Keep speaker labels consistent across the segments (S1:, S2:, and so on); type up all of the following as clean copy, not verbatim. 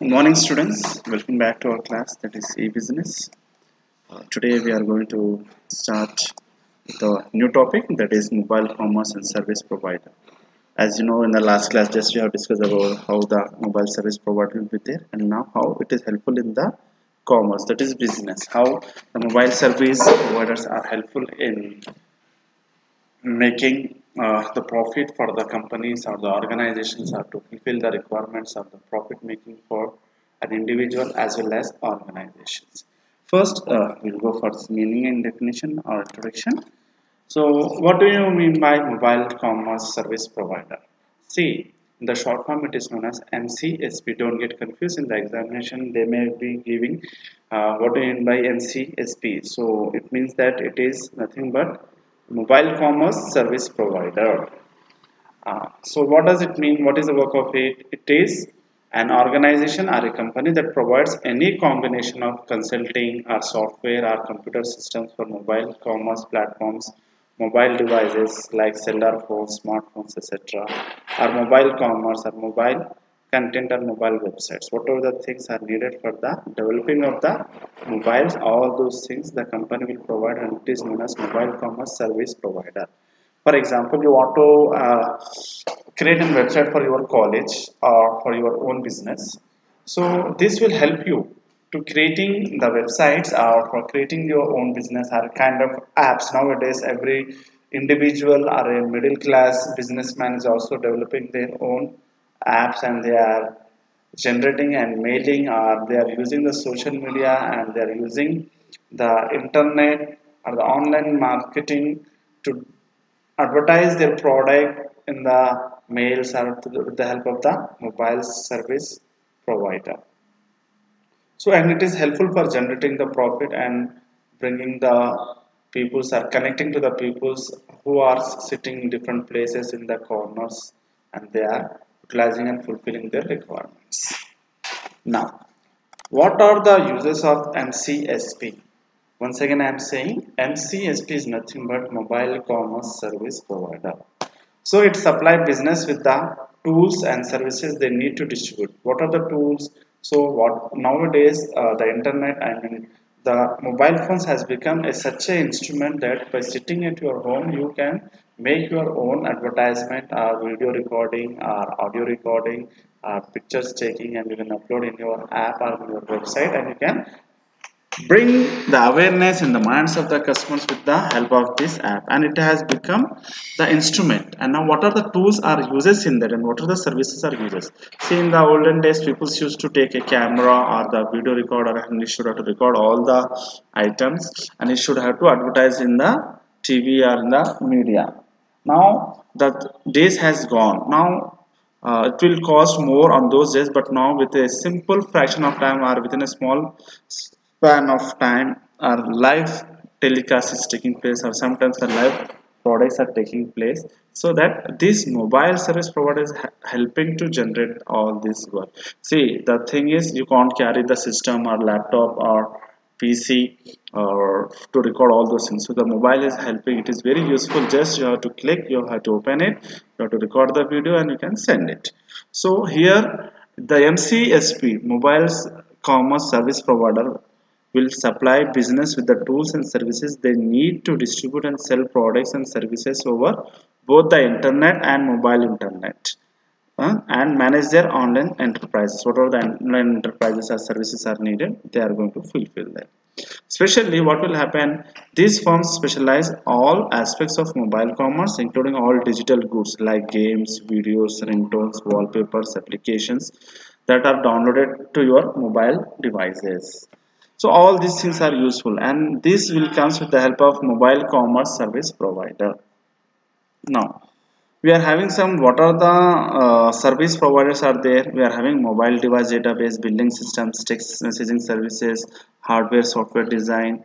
S1: Good morning, students. Welcome back to our class that is e-business. Today we are going to start with a new topic that is mobile commerce and service provider. As you know, in the last class, just we have discussed about how the mobile service provider will be there, and now how it is helpful in the commerce that is business. How the mobile service providers are helpful in making the profit for the companies or the organizations are to fulfill the requirements of the profit making for an individual as well as organizations. First, we'll go for this meaning and definition or introduction. So, what do you mean by mobile commerce service provider? See, in the short form, it is known as MCSP. Don't get confused in the examination. They may be giving what do you mean by MCSP. So, it means that it is nothing but mobile commerce service provider. So what does it mean? What is the work of it? It is an organization or a company that provides any combination of consulting or software or computer systems for mobile commerce platforms, mobile devices like cellular phones, smartphones, etc., or mobile commerce or mobile content or mobile websites. Whatever the things are needed for the developing of the mobiles, all those things the company will provide, and it is known as mobile commerce service provider. For example, you want to create a website for your college or for your own business. So this will help you to creating the websites or for creating your own business or kind of apps. Nowadays, every individual or a middle class businessman is also developing their own apps, and they are generating and mailing, or they are using the social media, and they are using the internet or the online marketing to advertise their product in the mails or with the help of the mobile service provider. So, and it is helpful for generating the profit and bringing the peoples are connecting to the peoples who are sitting in different places in the corners, and they are utilizing and fulfilling their requirements. Now, what are the uses of MCSP? Once again, I am saying MCSP is nothing but mobile commerce service provider. So it supply business with the tools and services they need to distribute. What are the tools? So what nowadays the internet, I mean the mobile phones has become such an instrument that by sitting at your home you can make your own advertisement or video recording or audio recording, pictures taking, and you can upload in your app or in your website, and you can bring the awareness in the minds of the customers with the help of this app, and it has become the instrument. And now what are the tools are uses in that, and what are the services are uses? See, in the olden days people used to take a camera or the video recorder, and it should have to record all the items, and it should have to advertise in the TV or in the media. Now that days has gone. Now it will cost more on those days, but now with a simple fraction of time or within a small span of time, our live telecast is taking place, or sometimes the live products are taking place, so that this mobile service provider is helping to generate all this work. See, the thing is, you can't carry the system or laptop or PC or to record all those things, so the mobile is helping. It is very useful. Just you have to click, you have to open it, you have to record the video, and you can send it. So here the MCSP, mobile commerce service provider, will supply business with the tools and services they need to distribute and sell products and services over both the internet and mobile internet, and manage their online enterprises. Whatever the online enterprises or services are needed, they are going to fulfill them. Especially what will happen, these firms specialize all aspects of mobile commerce, including all digital goods like games, videos, ringtones, wallpapers, applications that are downloaded to your mobile devices. So all these things are useful, and this will comes with the help of mobile commerce service provider. Now we are having some, what are the service providers are there? We are having mobile device database, billing systems, text messaging services, hardware software design,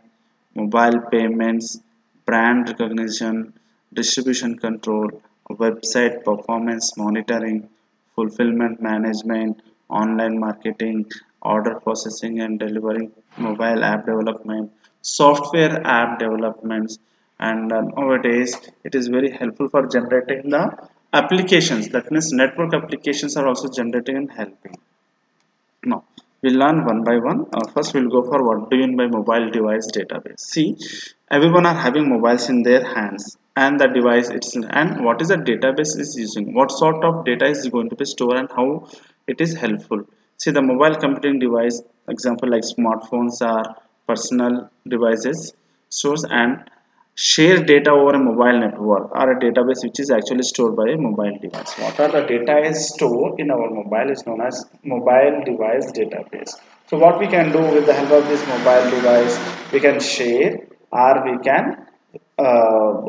S1: mobile payments, brand recognition, distribution control, website performance monitoring, fulfillment management, online marketing, order processing and delivering, mobile app development, software app developments, and nowadays it is very helpful for generating the applications. That means network applications are also generating and helping. Now We'll learn one by one. First we'll go for what do you mean by mobile device database. See, everyone are having mobiles in their hands, and the device it's and what is the database is using, what sort of data is going to be stored, and how it is helpful. See, the mobile computing device example like smartphones are personal devices stores and share data over a mobile network or a database which is actually stored by a mobile device. What are the data is stored in our mobile is known as mobile device database. So what we can do with the help of this mobile device, we can share or we can uh,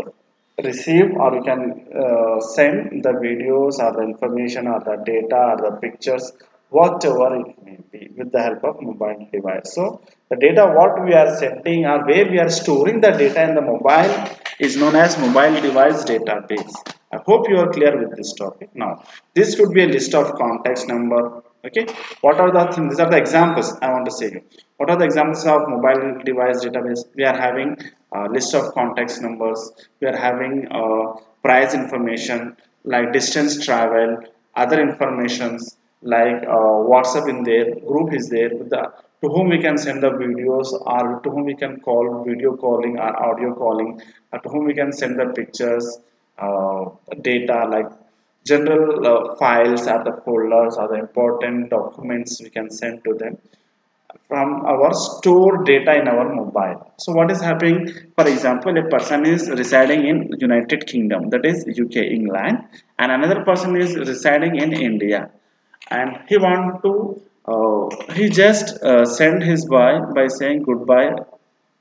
S1: receive or we can send the videos or the information or the data or the pictures, whatever it may be, with the help of mobile device. So the data what we are sending or where we are storing the data in the mobile is known as mobile device database. I hope you are clear with this topic. Now this would be a list of context number. Okay, what are the things? These are the examples I want to say you. What are the examples of mobile device database? We are having a list of context numbers, we are having price information like distance travel, other informations like WhatsApp in there, group is there, to whom we can send the videos or to whom we can call video calling or audio calling, or to whom we can send the pictures, data like general files or the folders or the important documents we can send to them from our stored data in our mobile. So what is happening? For example, a person is residing in United Kingdom, that is UK, England, and another person is residing in India, and he want to he just send his boy by saying goodbye,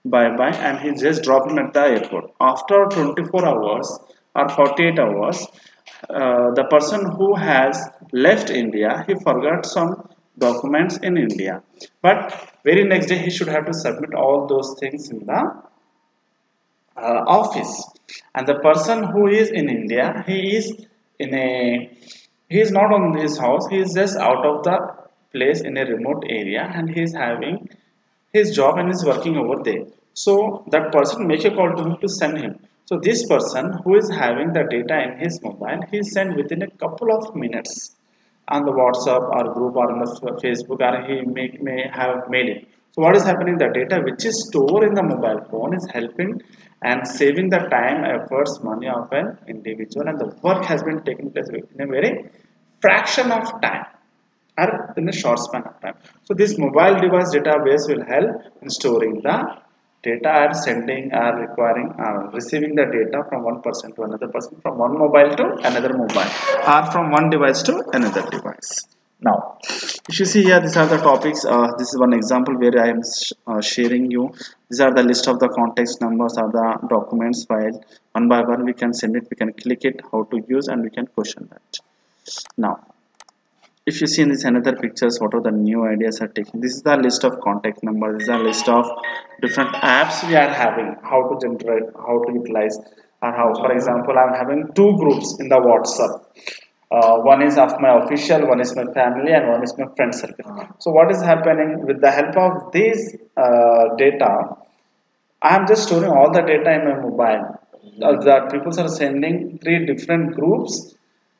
S1: bye bye, and he just drop him at the airport. After 24 hours or 48 hours, the person who has left India, he forgot some documents in India, but very next day he should have to submit all those things in the office. And the person who is in India, he is not on his house, he is just out of the place in a remote area, and he is having his job and is working over there. So that person make a call to him to send him. So this person who is having the data in his mobile, he send within a couple of minutes on the WhatsApp or group or on the Facebook, or he may have mailed it. So what is happening? The data which is stored in the mobile phone is helping and saving the time, efforts, money of an individual, and the work has been taking place in a very fraction of time or in a short span of time. So this mobile device database will help in storing the data or sending or requiring receiving the data from one person to another person, from one mobile to another mobile, or from one device to another device. Now if you see here, these are the topics. This is one example where I am sharing you. These are the list of the context numbers or the documents file. One by one we can send it, we can click it, how to use, and we can question that. Now if you see in this another pictures, what are the new ideas are taking. This is the list of contact numbers. This is a list of different apps we are having, how to generate, how to utilize, and how, for example, I'm having two groups in the WhatsApp. One is of my official, one is my family, and one is my friend circle. So what is happening with the help of this data, I am just storing all the data in my mobile. The people are sending three different groups,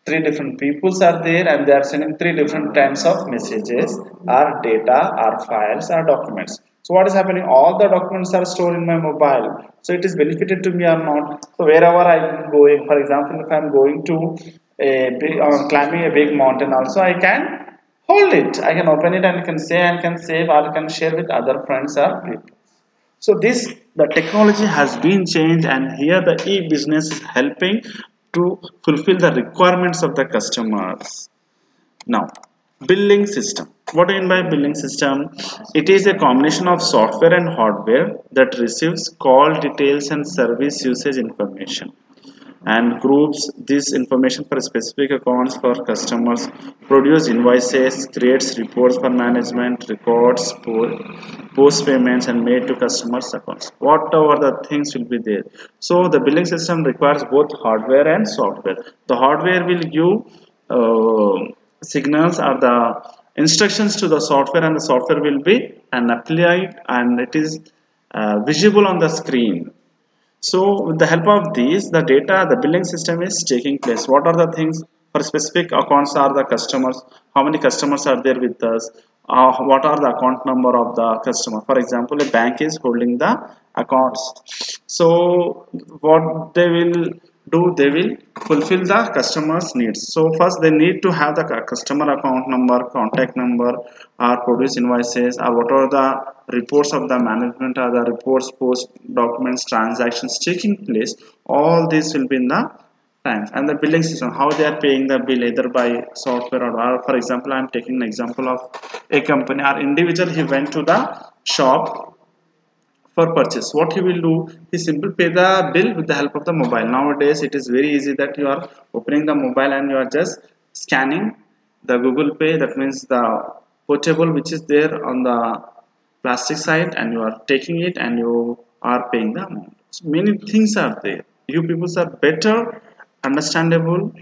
S1: three different peoples are there, and they are sending three different types of messages or data or files or documents. So what is happening? All the documents are stored in my mobile. So it is benefited to me or not? So wherever I am going, for example, if I am going to a big climbing a big mountain, also I can hold it. I can open it and can say and can save or can share with other friends or people. So this, the technology has been changed, and here the e-business is helping to fulfill the requirements of the customers. Now billing system, what do you mean by billing system? It is a combination of software and hardware that receives call details and service usage information and groups this information for specific accounts for customers, produce invoices, creates reports for management, records post payments, and made to customers accounts. Whatever the things will be there. So the billing system requires both hardware and software. The hardware will give signals or the instructions to the software, and the software will be an applied and it is visible on the screen. So with the help of these, the data, the billing system is taking place. What are the things? For specific accounts are the customers, how many customers are there with us, what are the account number of the customer. For example, a bank is holding the accounts, so what they will do, they will fulfill the customers needs. So first they need to have the customer account number, contact number, or produce invoices, or what are the reports of the management, or the reports, post documents, transactions taking place. All this will be in the times. And the billing system, how they are paying the bill, either by software or for example, I am taking an example of a company or individual. He went to the shop for purchase. What he will do, he simply pay the bill with the help of the mobile. Nowadays it is very easy that you are opening the mobile and you are just scanning the Google Pay, that means the portable which is there on the plastic side, and you are taking it and you are paying the amount. So many things are there. You people are better understandable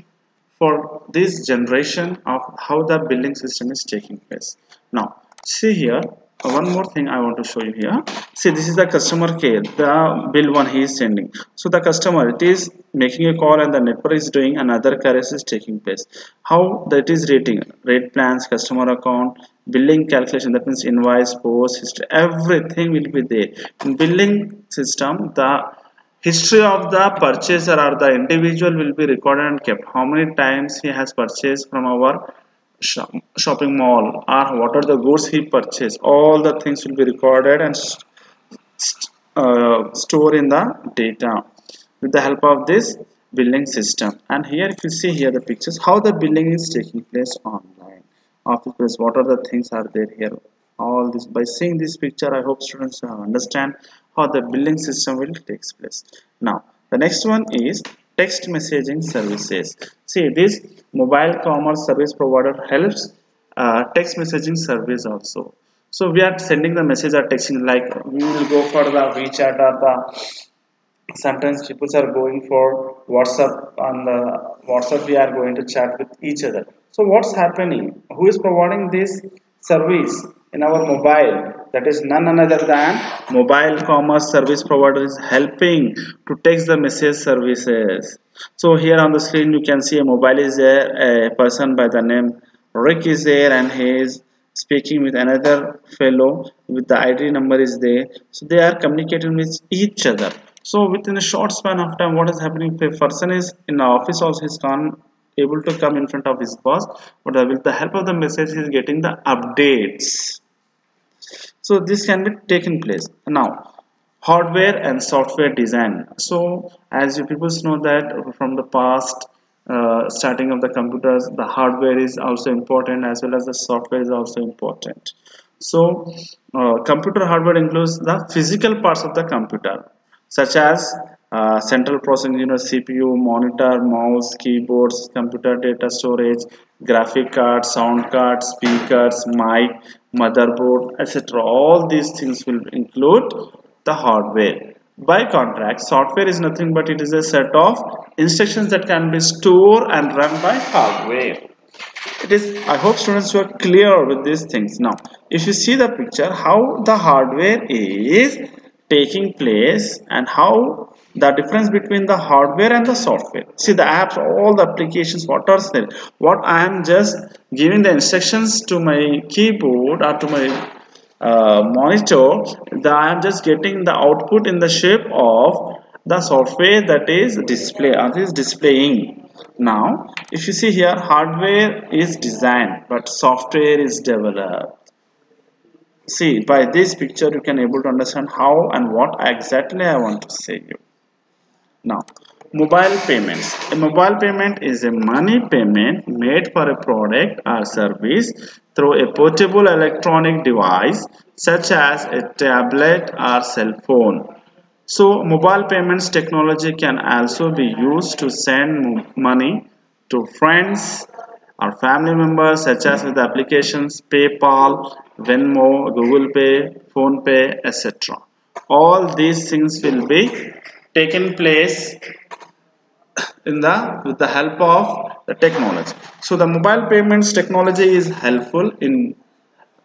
S1: for this generation of how the billing system is taking place. Now see here, one more thing I want to show you here. See, this is the customer care, the bill one he is sending. So the customer, it is making a call and the network is doing another carriage is taking place. How that is rating, rate plans, customer account, billing calculation, that means invoice, post history, everything will be there. In billing system, the history of the purchaser or the individual will be recorded and kept. How many times he has purchased from our shopping mall, or what are the goods he purchased, all the things will be recorded and store in the data with the help of this billing system. And here if you see here the pictures, how the billing is taking place online office place, what are the things are there here. All this, by seeing this picture, I hope students understand how the billing system will take place. Now the next one is text messaging services. See, this mobile commerce service provider helps text messaging service also. So we are sending the message or texting, like we will go for the WeChat, or the sometimes people are going for WhatsApp. On the WhatsApp we are going to chat with each other. So what's happening, who is providing this service in our mobile? That is none other than mobile commerce service provider is helping to text the message services. So here on the screen you can see a mobile is there, a person by the name Rick is there, and he is speaking with another fellow with the ID number is there. So they are communicating with each other. So within a short span of time, what is happening, if a person is in the office also, he's not able to come in front of his boss, but with the help of the message he is getting the updates. So this can be taken place. Now hardware and software design. So as you people know that from the past, starting of the computers, the hardware is also important as well as the software is also important. So computer hardware includes the physical parts of the computer, such as central processing unit, CPU, monitor, mouse, keyboards, computer data storage, graphic card, sound card, speakers, mic, motherboard, etc. All these things will include the hardware. By contrast, software is nothing but it is a set of instructions that can be stored and run by hardware. It is, I hope students were clear with these things. Now if you see the picture, how the hardware is taking place and how the difference between the hardware and the software. See the apps, all the applications, what are there, what I am just giving the instructions to my keyboard or to my monitor, that I am just getting the output in the shape of the software that is display or is displaying. Now if you see here, hardware is designed but software is developed. See, by this picture you can able to understand how and what exactly I want to say you. Now mobile payments. A mobile payment is a money payment made for a product or service through a portable electronic device such as a tablet or cell phone. So mobile payments technology can also be used to send money to friends or family members, such as with applications PayPal, Venmo, Google Pay, Phone Pay, etc. All these things will be taken place in the with the help of the technology. So the mobile payments technology is helpful in,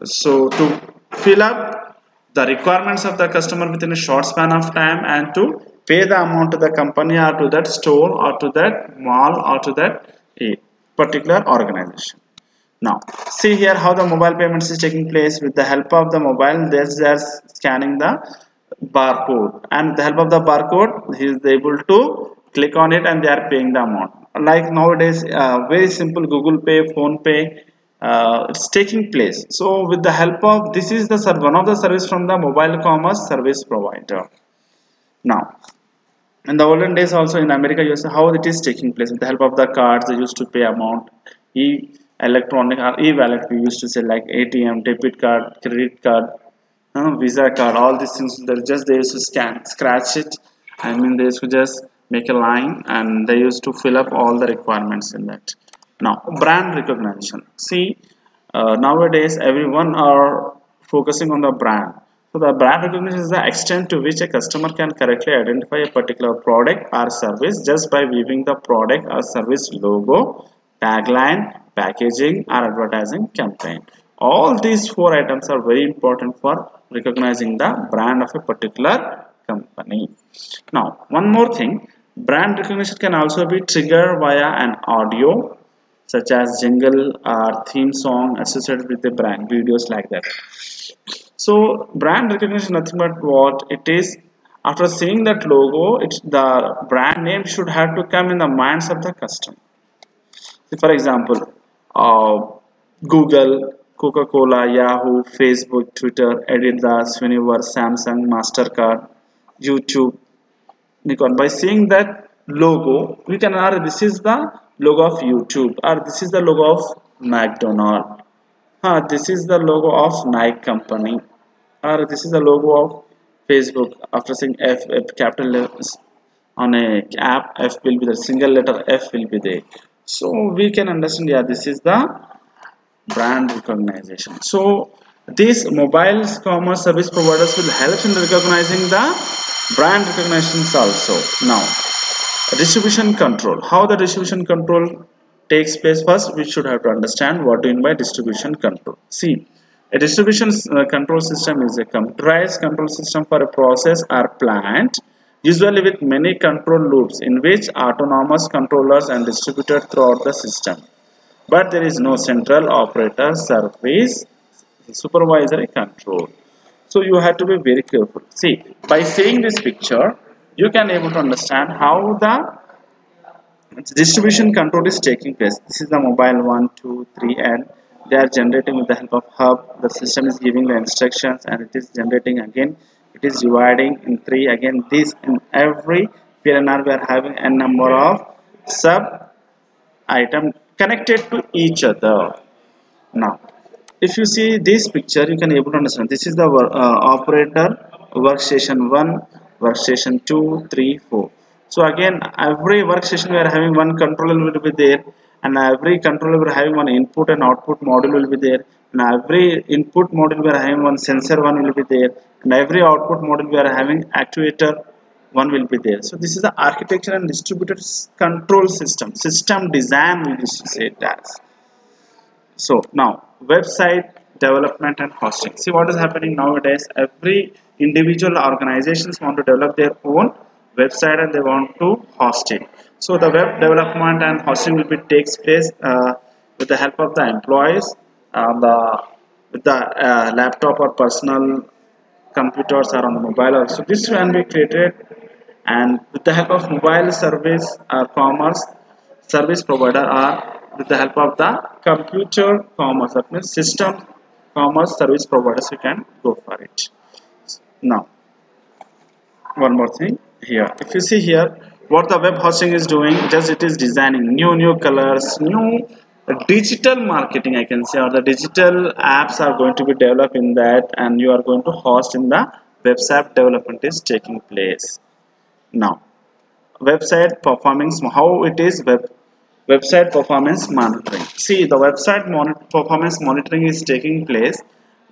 S1: so to fill up the requirements of the customer within a short span of time, and to pay the amount to the company or to that store or to that mall or to that particular organization. Now, see here how the mobile payments is taking place. With the help of the mobile, they are scanning the barcode, and with the help of the barcode, he is able to click on it and they are paying the amount. Like nowadays, very simple Google Pay, Phone Pay, it's taking place. So, with the help of this is the one of the service from the mobile commerce service provider. Now, in the olden days also in America, you see how it is taking place. With the help of the cards, they used to pay amount. E electronic or e-wallet, we used to say like ATM, debit card, credit card, Visa card, all these things. They used to scan, scratch it. I mean, they used to just make a line and they used to fill up all the requirements in that. Now, brand recognition. See, nowadays everyone are focusing on the brand. So the brand recognition is the extent to which a customer can correctly identify a particular product or service just by viewing the product or service logo, tagline, packaging, or advertising campaign. All these four items are very important for recognizing the brand of a particular company. Now, one more thing, brand recognition can also be triggered via an audio such as jingle or theme song associated with the brand, videos like that. So brand recognition nothing but what it is. After seeing that logo, the brand name should have to come in the minds of the customer. For example, uh, Google, Coca-Cola, Yahoo, Facebook, Twitter, Adidas, Universe, Samsung, Mastercard, YouTube, Nikon. By seeing that logo, we can this is the logo of YouTube, or this is the logo of McDonald, this is the logo of Nike company, or this is the logo of Facebook. After seeing F capital letters on a app, F will be the single letter F will be there. So we can understand, yeah, this is the brand recognition. So these mobile commerce service providers will help in recognizing the brand recognitions also. Now, distribution control. How the distribution control takes place? First, we should have to understand what do you mean by distribution control. See, a distribution control system is a computerized control system for a process or plant, usually with many control loops in which autonomous controllers are distributed throughout the system. But there is no central operator service supervisory control. So you have to be very careful. See, by seeing this picture, you can able to understand how the distribution control is taking place. This is the mobile 1, 2, 3, and they are generating with the help of hub. The system is giving the instructions and it is generating again. It is dividing in 3 again. This in every PNR we are having a number of sub item connected to each other. Now, if you see this picture, you can able to understand. This is the operator workstation 1, workstation 2, 3, 4. So again, every workstation we are having one controller will be there, and every controller we are having one input and output module will be there, and every input module we are having one sensor one will be there, and every output module we are having actuator one will be there. So this is the architecture and distributed control system design we used to say it as. So now, website development and hosting. See what is happening nowadays. Every individual organizations want to develop their own website and they want to host it. So the web development and hosting will be takes place with the help of the employees, with the laptop or personal computers or on the mobile. So this can be created, and with the help of mobile service or commerce service provider, or with the help of the computer commerce, that means system commerce service providers, you can go for it. Now, one more thing here. If you see here, what the web hosting is doing, just it is designing new colors, new digital marketing, I can say, or the digital apps are going to be developed in that, and you are going to host in the website development is taking place. Now, website performance, how it is website performance monitoring. See, the website performance monitoring is taking place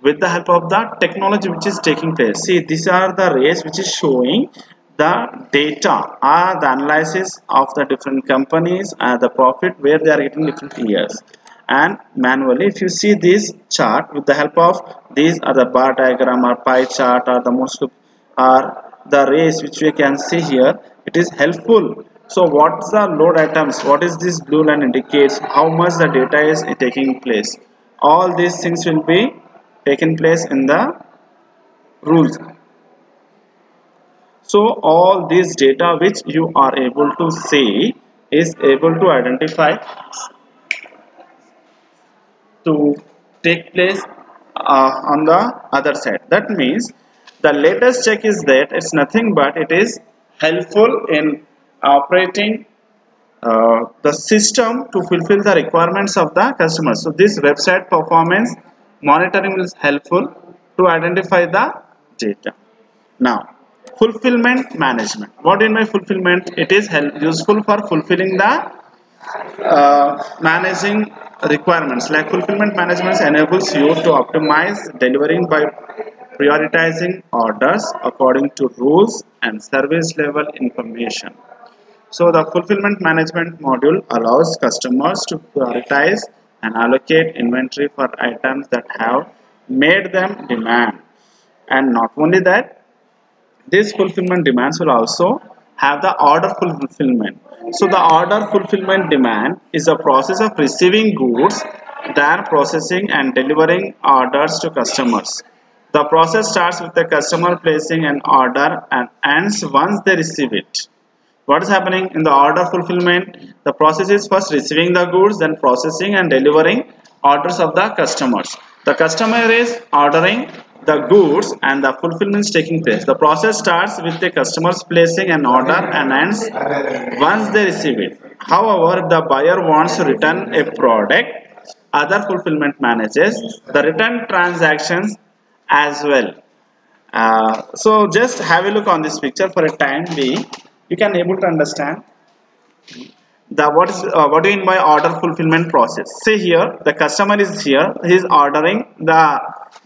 S1: with the help of the technology which is taking place. See, these are the rays which is showing the data or the analysis of the different companies and the profit where they are getting different years. And manually, if you see this chart, with the help of these are the bar diagram or pie chart or the most or the rays which we can see here, it is helpful So what's the load items? What is this blue line indicates? How much the data is taking place? All these things will be taken place in the rules. So all this data which you are able to see is able to identify to take place on the other side. That means the latest check is that it's nothing but it is helpful in operating the system to fulfill the requirements of the customer. So this website performance monitoring is helpful to identify the data. Now, fulfillment management. What in my fulfillment? It is useful for fulfilling the managing requirements. Like fulfillment management enables you to optimize delivering by prioritizing orders according to rules and service level information. So the fulfillment management module allows customers to prioritize and allocate inventory for items that have made them demand. And not only that, these fulfillment demands will also have the order fulfillment. So the order fulfillment demand is a process of receiving goods, then processing and delivering orders to customers. The process starts with the customer placing an order and ends once they receive it. What is happening in the order fulfillment? The process is first receiving the goods, then processing and delivering orders of the customers. The customer is ordering the goods and the fulfillment is taking place. The process starts with the customers placing an order and ends once they receive it. However, if the buyer wants to return a product, other fulfillment manages the return transactions as well. So just have a look on this picture for a time being. You can able to understand the what do you mean by order fulfillment process. See here, the customer is here. He is ordering the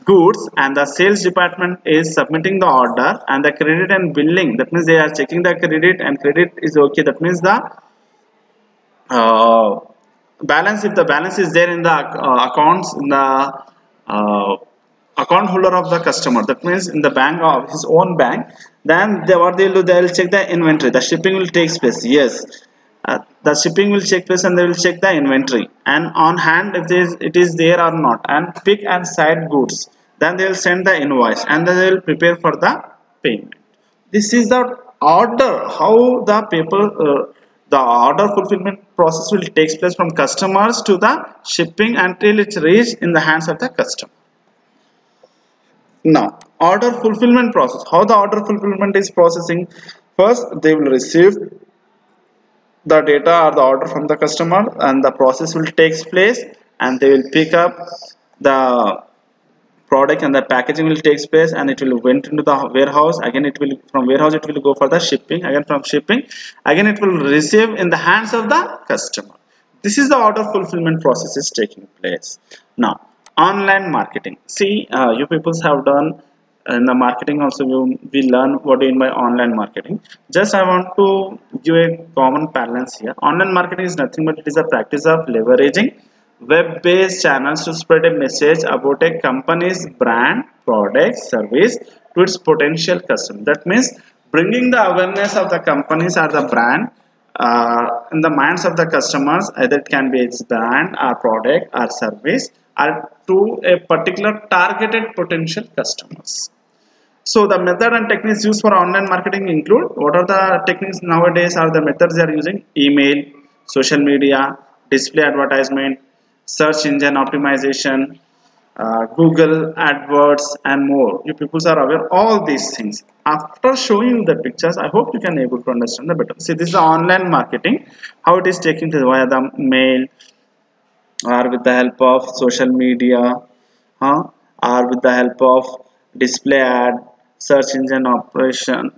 S1: goods, and the sales department is submitting the order, and the credit and billing. That means they are checking the credit, and credit is okay. That means the uh, balance. If the balance is there in the accounts in the uh, account holder of the customer, that means in the bank of his own bank, then what they will do, they will check the inventory. The shipping will take place. Yes, the shipping will take place, and they will check the inventory and on hand if it is there or not, and pick and side goods. Then they will send the invoice, and then they will prepare for the payment. This is the order, how the people the order fulfillment process will take place from customers to the shipping until it's reached in the hands of the customer. Now, order fulfillment process. How the order fulfillment is processing? First, they will receive the data or the order from the customer, and the process will take place, and they will pick up the product, and the packaging will take place, and it will went into the warehouse. Again, it will from warehouse it will go for the shipping. Again, from shipping, again it will receive in the hands of the customer. This is the order fulfillment process is taking place. Now, online marketing. See, you people have done in the marketing also. We learn what do you mean by online marketing. Just I want to give a common balance here. Online marketing is nothing but it is a practice of leveraging web-based channels to spread a message about a company's brand, product, service to its potential customer. That means bringing the awareness of the companies or the brand in the minds of the customers. Either it can be its brand or product or service, or to a particular targeted potential customers. So the method and techniques used for online marketing include, what are the techniques nowadays are the methods they are using? Email, social media, display advertisement, search engine optimization, Google AdWords, and more. You people are aware all these things. After showing you the pictures, I hope you can able to understand the better. See, this is the online marketing, how it is taken to via the mail, or with the help of social media, or with the help of display ad, search engine operation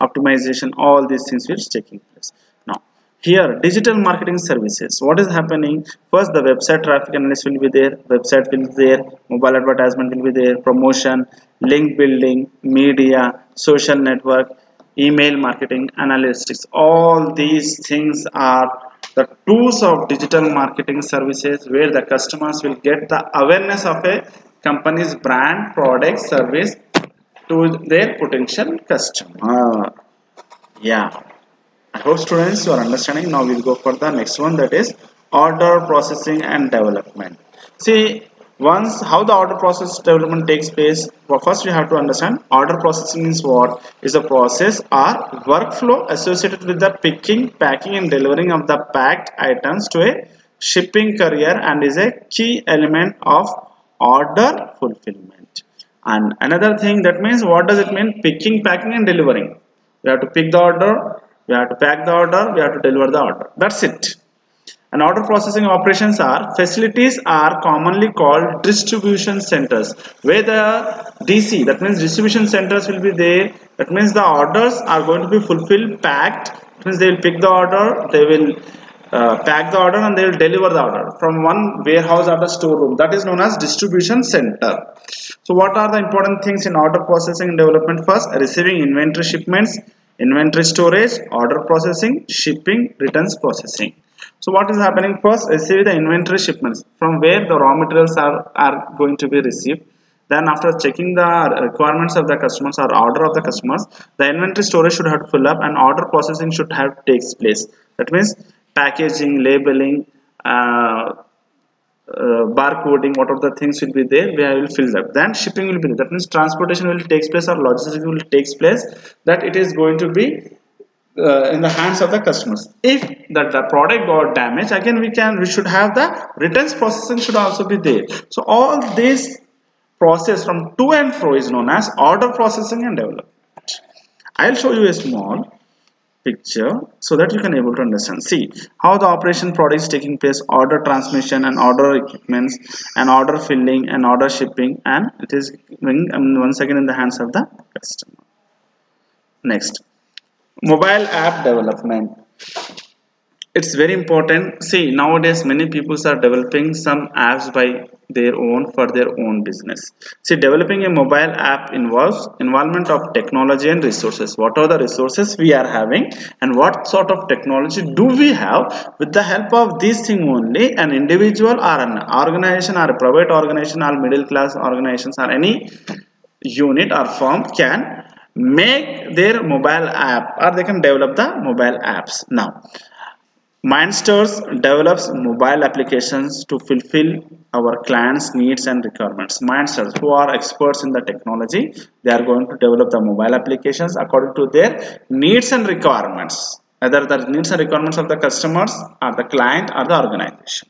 S1: optimization. All these things will taking place. Now, here digital marketing services, what is happening? First, the website traffic analysis will be there, website will be there, mobile advertisement will be there, promotion, link building, media, social network, email marketing, analytics. All these things are the tools of digital marketing services, where the customers will get the awareness of a company's brand, product, service to their potential customer. Yeah, I hope students you are understanding. Now we'll go for the next one, that is order processing and development. See, once how the order process development takes place. Well, first we have to understand order processing is what is a process or workflow associated with the picking, packing and delivering of the packed items to a shipping courier and is a key element of order fulfillment. And another thing, that means what does it mean? Picking, packing and delivering. We have to pick the order, we have to pack the order, we have to deliver the order. That's it. And order processing operations are facilities are commonly called distribution centers, where the DC, that means distribution centers will be there. That means the orders are going to be fulfilled, packed. That means they will pick the order, they will pack the order and they will deliver the order from one warehouse or the storeroom. That is known as distribution center. So what are the important things in order processing and development? First, receiving inventory shipments, inventory storage, order processing, shipping, returns processing. So what is happening? First, receive the inventory shipments from where the raw materials are going to be received. Then after checking the requirements of the customers or order of the customers, the inventory storage should have to fill up and order processing should have takes place. That means packaging, labeling, barcoding, what are the things will be there, we will fill that. Then shipping will be there. That means transportation will take place or logistics will take place, that it is going to be in the hands of the customers. If the product got damaged, again we should have the returns processing should also be there. So all this process from to and fro is known as order processing and development. I'll show you a small picture so that you can able to understand. See how the operation product is taking place, order transmission and order equipments and order filling and order shipping, and it is once again in the hands of the customer. Next, mobile app development. It's very important. See, nowadays many people are developing some apps by their own for their own business. See, developing a mobile app involves involvement of technology and resources. What are the resources we are having and what sort of technology do we have? With the help of this thing only, an individual or an organization or a private organization or middle class organizations or any unit or firm can make their mobile app, or they can develop the mobile apps. Now Mindsters develops mobile applications to fulfill our clients' needs and requirements. Mindsters, who are experts in the technology, they are going to develop the mobile applications according to their needs and requirements, either the needs and requirements of the customers or the client or the organization.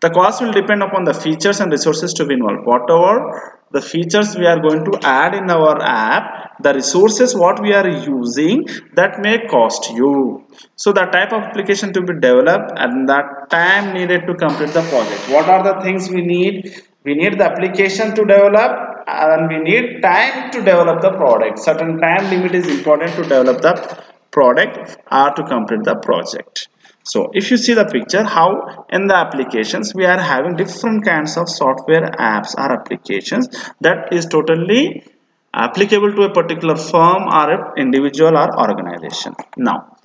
S1: The cost will depend upon the features and resources to be involved. Whatever the features we are going to add in our app, the resources what we are using, that may cost you. So the type of application to be developed and the time needed to complete the project. What are the things we need? We need the application to develop and we need time to develop the product. Certain time limit is important to develop the product or to complete the project. So if you see the picture, how in the applications we are having different kinds of software apps or applications that is totally applicable to a particular firm or an individual or organization. Now,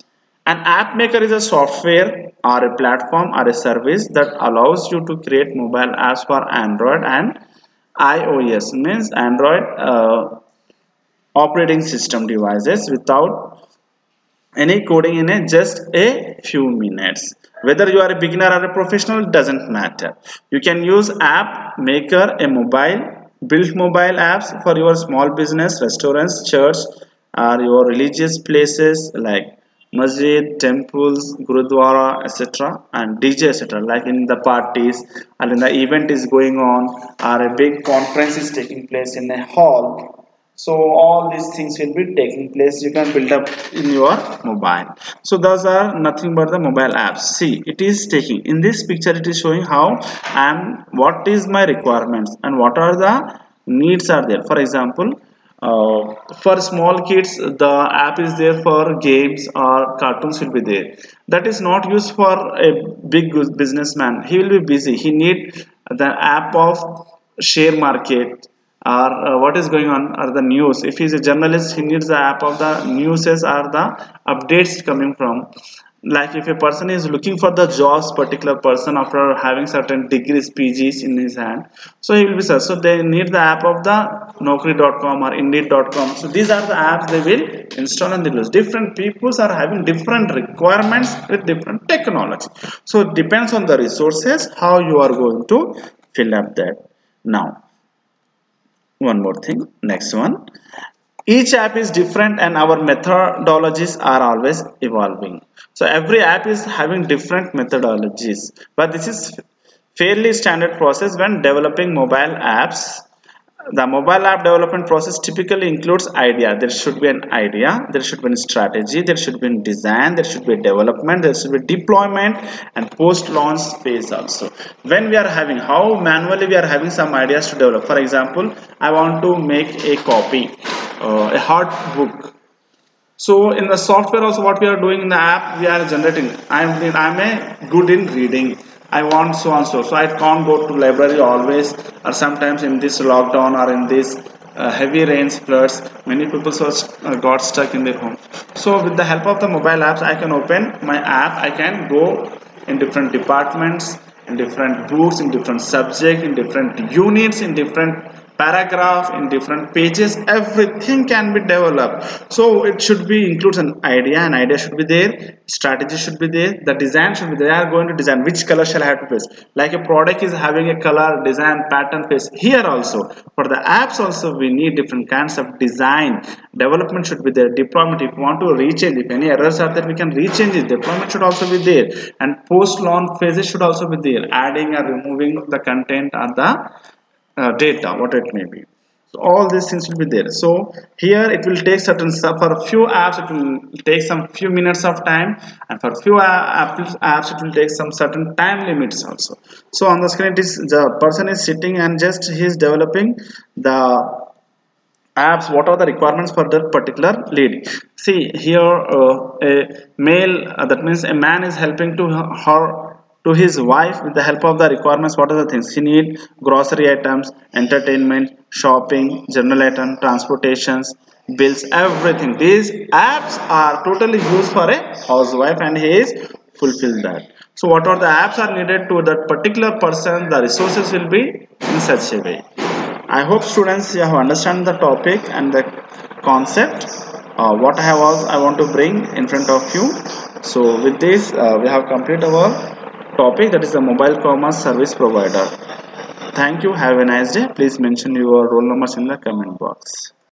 S1: an app maker is a software or a platform or a service that allows you to create mobile apps for Android and iOS, means Android operating system devices without any coding in just a few minutes. Whether you are a beginner or a professional, doesn't matter. You can use app maker, a mobile, build mobile apps for your small business, restaurants, church, or your religious places like masjid, temples, gurudwara, etc., and DJ, etc., like in the parties or in the event is going on or a big conference is taking place in a hall. So all these things will be taking place, you can build up in your mobile. So those are nothing but the mobile apps. See, it is taking in this picture, it is showing how and what is my requirements and what are the needs are there. For example, for small kids the app is there for games or cartoons will be there. That is not used for a big businessman. He will be busy, he need the app of share market or what is going on or the news. If he is a journalist, he needs the app of the newses or the updates coming from. Like if a person is looking for the jobs, particular person after having certain degrees, PGs in his hand, so he will be search. So they need the app of the Naukri.com or Indeed.com. So these are the apps they will install and they use. Different peoples are having different requirements with different technology. So it depends on the resources how you are going to fill up that. Now one more thing, next one. Each app is different and our methodologies are always evolving. So every app is having different methodologies, but this is fairly standard process when developing mobile apps. The mobile app development process typically includes idea. There should be an idea, there should be a strategy, there should be a design, there should be a development, there should be deployment and post-launch phase also. When we are having, how manually we are having some ideas to develop. For example, I want to make a copy, a hard book. So in the software also what we are doing in the app, we are generating. I'm a good in reading. I want so and so. So I can't go to library always, or sometimes in this lockdown or in this heavy rains, floods, many people got stuck in their home. So with the help of the mobile apps, I can open my app. I can go in different departments, in different books, in different subject, in different units, in different paragraph, in different pages, everything can be developed. So it should be includes an idea should be there, strategy should be there, the design should be there. They are going to design which color shall I have to place, like a product is having a color design pattern place. Here also for the apps also we need different kinds of design, development should be there, deployment, if you want to rechange, if any errors are there we can rechange it, deployment should also be there, and post launch phases should also be there, adding or removing the content or the data, what it may be. So all these things will be there. So here it will take certain stuff. For a few apps it will take some few minutes of time, and for few apps it will take some certain time limits also. So on the screen it is the person is sitting and just he is developing the apps. What are the requirements for that particular lady? See here a male, that means a man is helping to her, to his wife with the help of the requirements. What are the things he need? Grocery items, entertainment, shopping, general item, transportations, bills, everything. These apps are totally used for a housewife and he is fulfill that. So what are the apps are needed to that particular person, the resources will be in such a way. I hope students you have understand the topic and the concept. What I want to bring in front of you. So with this we have completed our topic, that is the mobile commerce service provider. Thank you. Have a nice day. Please mention your roll numbers in the comment box.